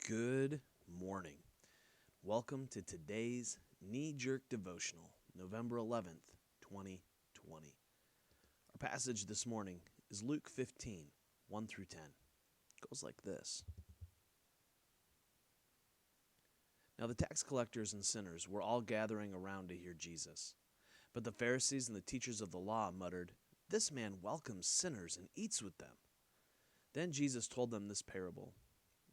Good morning. Welcome to today's knee-jerk devotional, November 11th, 2020. Our passage this morning is Luke 15, 1 through 10. It goes like this. Now the tax collectors and sinners were all gathering around to hear Jesus. But the Pharisees and the teachers of the law muttered, "This man welcomes sinners and eats with them." Then Jesus told them this parable.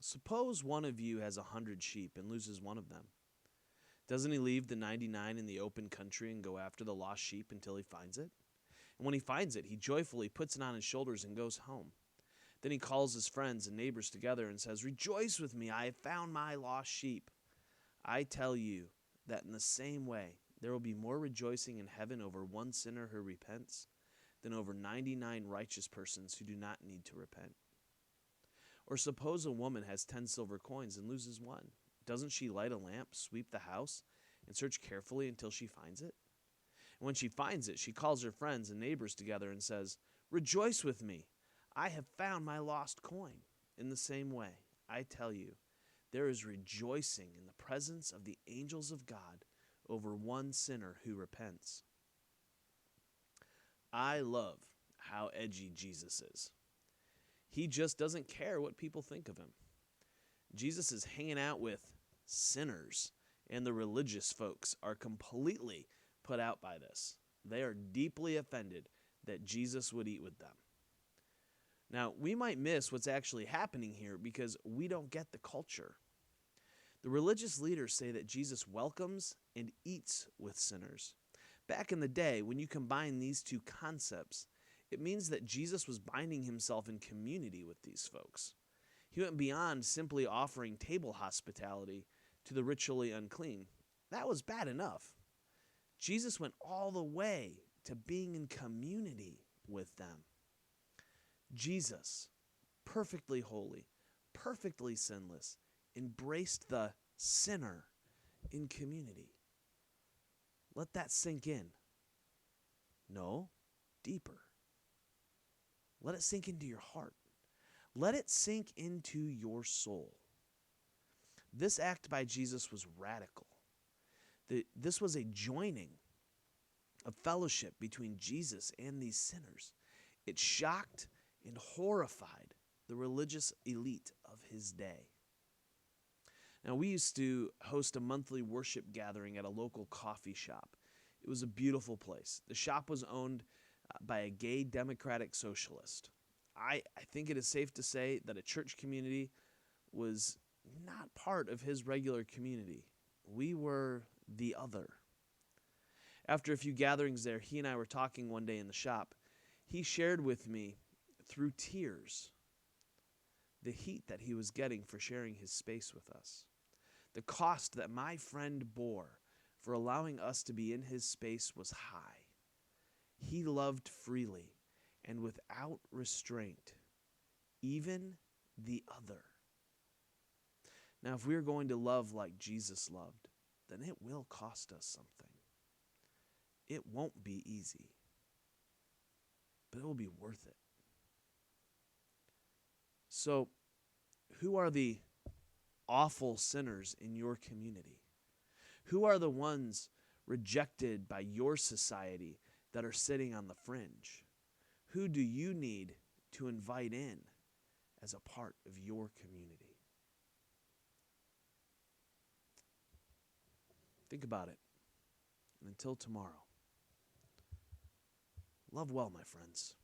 Suppose one of you has 100 sheep and loses one of them. Doesn't he leave the 99 in the open country and go after the lost sheep until he finds it? And when he finds it, he joyfully puts it on his shoulders and goes home. Then he calls his friends and neighbors together and says, "Rejoice with me, I have found my lost sheep." I tell you that in the same way, there will be more rejoicing in heaven over one sinner who repents than over 99 righteous persons who do not need to repent. Or suppose a woman has 10 silver coins and loses one. Doesn't she light a lamp, sweep the house, and search carefully until she finds it? And when she finds it, she calls her friends and neighbors together and says, "Rejoice with me, I have found my lost coin." In the same way, I tell you, there is rejoicing in the presence of the angels of God over one sinner who repents. I love how edgy Jesus is. He just doesn't care what people think of him. Jesus is hanging out with sinners, and the religious folks are completely put out by this. They are deeply offended that Jesus would eat with them. Now, we might miss what's actually happening here because we don't get the culture. The religious leaders say that Jesus welcomes and eats with sinners. Back in the day, when you combine these two concepts, it means that Jesus was binding himself in community with these folks. He went beyond simply offering table hospitality to the ritually unclean. That was bad enough. Jesus went all the way to being in community with them. Jesus, perfectly holy, perfectly sinless, embraced the sinner in community. Let that sink in. No, deeper. Let it sink into your heart. Let it sink into your soul. This act by Jesus was radical. This was a joining, a fellowship between Jesus and these sinners. It shocked and horrified the religious elite of his day. Now, we used to host a monthly worship gathering at a local coffee shop. It was a beautiful place. The shop was owned by a gay democratic socialist. I think it is safe to say that a church community was not part of his regular community. We were the other. After a few gatherings there, he and I were talking one day in the shop. He shared with me, through tears, the heat that he was getting for sharing his space with us. The cost that my friend bore for allowing us to be in his space was high. He loved freely and without restraint, even the other. Now, if we're going to love like Jesus loved, then it will cost us something. It won't be easy, but it will be worth it. So, who are the awful sinners in your community? Who are the ones rejected by your society that are sitting on the fringe? Who do you need to invite in as a part of your community? Think about it. And until tomorrow, love well, my friends.